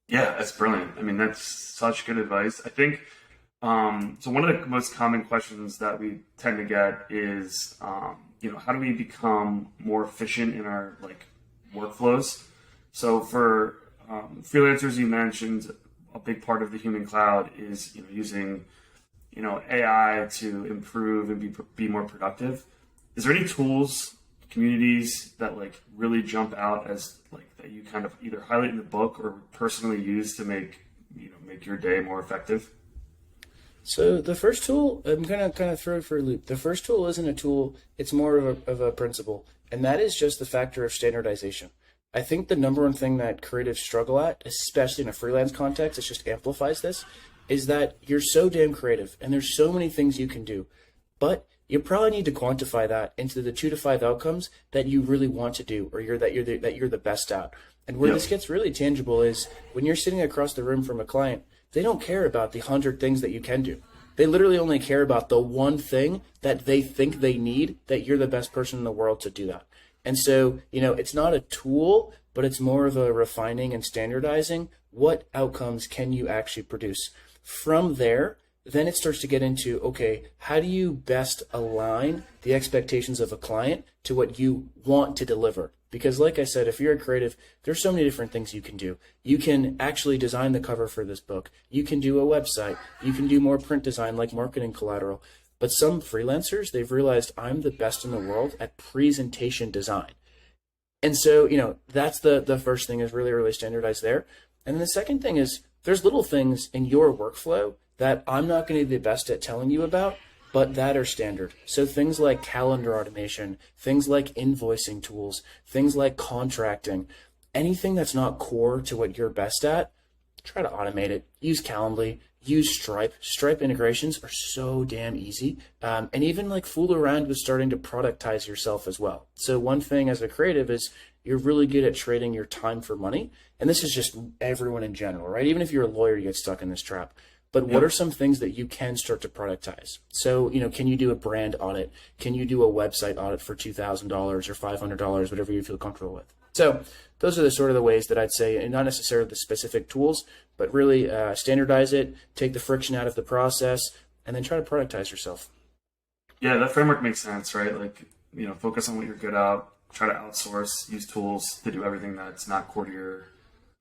Yeah, that's brilliant. I mean, that's such good advice. I think so. One of the most common questions that we tend to get is, how do we become more efficient in our like workflows? So for freelancers, you mentioned a big part of the human cloud is using AI to improve and be more productive. Is there any tools, communities that like really jump out as like that you kind of either highlight in the book or personally use to make your day more effective? So the first tool, I'm gonna kind of throw it for a loop. The first tool isn't a tool; it's more of a principle, and that is just the factor of standardization. I think the number one thing that creatives struggle at, especially in a freelance context, it just amplifies this, is that you're so damn creative, and there's so many things you can do, but you probably need to quantify that into the 2 to 5 outcomes that you really want to do, or that you're the best at. And where Yeah. this gets really tangible is when you're sitting across the room from a client, they don't care about the 100 things that you can do. They literally only care about the one thing that they think they need, that you're the best person in the world to do that. And so, it's not a tool, but it's more of a refining and standardizing what outcomes can you actually produce. From there, then it starts to get into, okay, how do you best align the expectations of a client to what you want to deliver? Because like I said, if you're a creative, there's so many different things you can do. You can actually design the cover for this book. You can do a website. You can do more print design like marketing collateral. But some freelancers, they've realized I'm the best in the world at presentation design. And so, that's the first thing is really, really standardized there. And then the second thing is there's little things in your workflow that I'm not going to be the best at telling you about, but that are standard. So things like calendar automation, things like invoicing tools, things like contracting, anything that's not core to what you're best at, try to automate it. Use Calendly, use Stripe. Stripe integrations are so damn easy. And even like fool around with starting to productize yourself as well. So one thing as a creative is you're really good at trading your time for money. And this is just everyone in general, right? Even if you're a lawyer, you get stuck in this trap. But what Yep. are some things that you can start to productize? So, can you do a brand audit? Can you do a website audit for $2,000 or $500, whatever you feel comfortable with? So those are the sort of the ways that I'd say, and not necessarily the specific tools, but really standardize it, take the friction out of the process, and then try to productize yourself. Yeah, that framework makes sense, right? Like, focus on what you're good at, try to outsource, use tools to do everything that's not core to your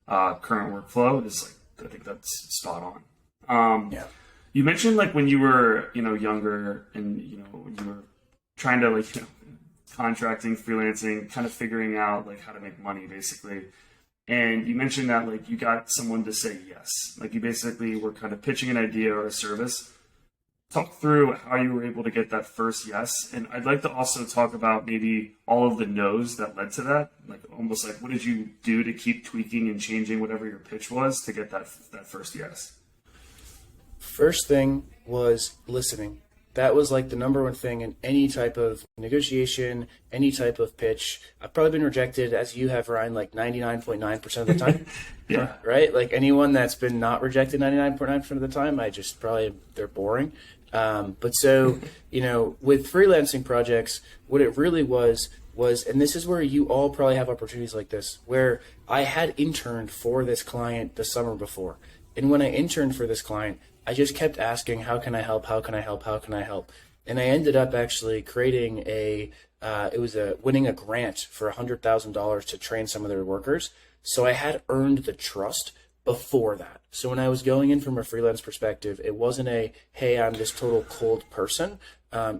current workflow. Is like, I think that's spot on. Yeah. You mentioned like when you were, younger and, when you were trying to like, contracting, freelancing, kind of figuring out like how to make money basically. And you mentioned that like you got someone to say yes. Like you basically were kind of pitching an idea or a service. Talk through how you were able to get that first yes. And I'd like to also talk about maybe all of the no's that led to that. Like almost like what did you do to keep tweaking and changing whatever your pitch was to get that first yes? First thing was listening. That was like the number one thing in any type of negotiation, any type of pitch. I've probably been rejected, as you have, Ryan, like 99.9% of the time. Yeah. Right? Like anyone that's been not rejected 99.9% of the time, I just probably, they're boring. But so, with freelancing projects, what it really was, and this is where you all probably have opportunities like this, where I had interned for this client the summer before. And when I interned for this client, I just kept asking, how can I help? How can I help? How can I help? And I ended up actually creating winning a grant for $100,000 to train some of their workers. So I had earned the trust before that. So when I was going in from a freelance perspective, it wasn't hey, I'm this total cold person.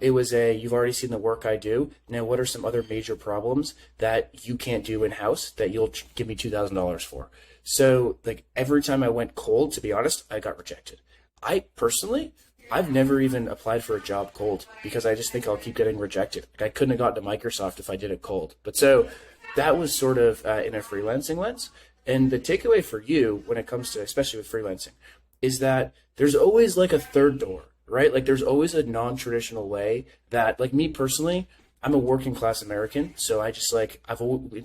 It was you've already seen the work I do. Now, what are some other major problems that you can't do in-house that you'll give me $2,000 for? So like every time I went cold, to be honest, I got rejected. I've never even applied for a job cold because I just think I'll keep getting rejected. Like I couldn't have gotten to Microsoft if I did it cold. But so that was sort of in a freelancing lens. And the takeaway for you when it comes to, especially with freelancing, is that there's always like a third door, right? Like there's always a non-traditional way that, like me personally, I'm a working class American. So I just like,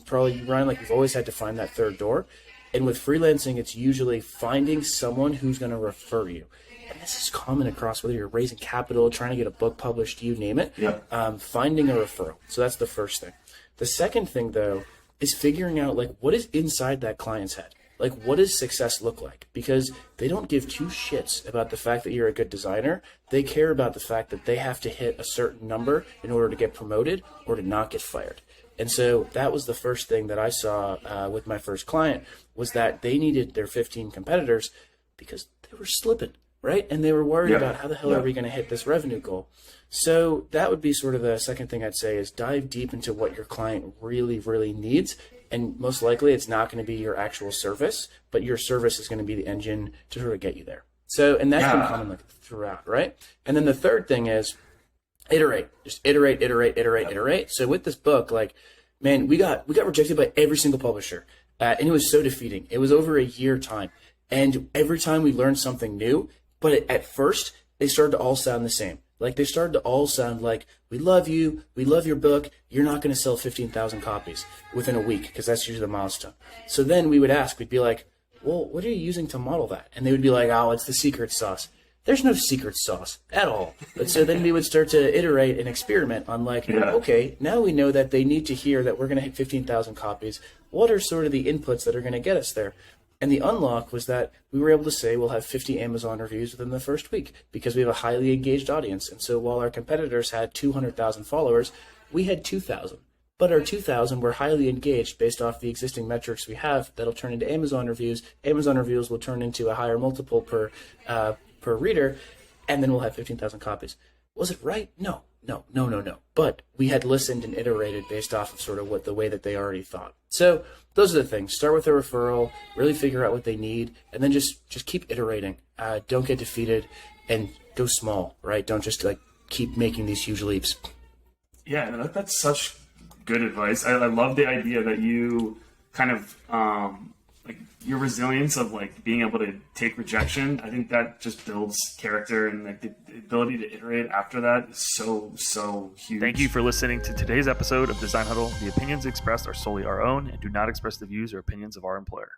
probably, Ryan, like you've always had to find that third door. And with freelancing, it's usually finding someone who's going to refer you. And this is common across whether you're raising capital, trying to get a book published, you name it, Yeah. finding a referral. So that's the first thing. The second thing, though, is figuring out like what is inside that client's head. like, what does success look like? Because they don't give two shits about the fact that you're a good designer. They care about the fact that they have to hit a certain number in order to get promoted or to not get fired. And so that was the first thing that I saw with my first client, was that they needed their 15 competitors because they were slipping, right? And they were worried about how the hell are we going to hit this revenue goal? So that would be sort of the second thing I'd say, is dive deep into what your client really, really needs. And most likely it's not going to be your actual service, but your service is going to be the engine to sort of get you there. So, and that's been common like throughout, right? And then the third thing is iterate. Just iterate. So with this book, like, man, we got rejected by every single publisher. And it was so defeating. It was over a year time. And every time we learned something new, but at first they started to all sound the same. Like, they started to all sound like, we love you, we love your book, you're not going to sell 15,000 copies within a week, because that's usually the milestone. So then we would ask, we'd be like, well, what are you using to model that? And they would be like, oh, it's the secret sauce. There's no secret sauce at all. But so then we would start to iterate and experiment on like, okay, now we know that they need to hear that we're going to hit 15,000 copies. What are sort of the inputs that are going to get us there? And the unlock was that we were able to say we'll have 50 Amazon reviews within the first week because we have a highly engaged audience. And so while our competitors had 200,000 followers, we had 2,000. But our 2,000 were highly engaged based off the existing metrics we have that'll turn into Amazon reviews. Amazon reviews will turn into a higher multiple per reader, and then we'll have 15,000 copies. Was it right? No. But we had listened and iterated based off of sort of what the way that they already thought. So those are the things. Start with a referral, really figure out what they need, and then just keep iterating. Don't get defeated, and go small, right? Don't just like keep making these huge leaps. Yeah, that's such good advice. I love the idea that you kind of like your resilience of like being able to take rejection. I think that just builds character, and like the ability to iterate after that is so huge. Thank you for listening to today's episode of Design Huddle. The opinions expressed are solely our own and do not express the views or opinions of our employer.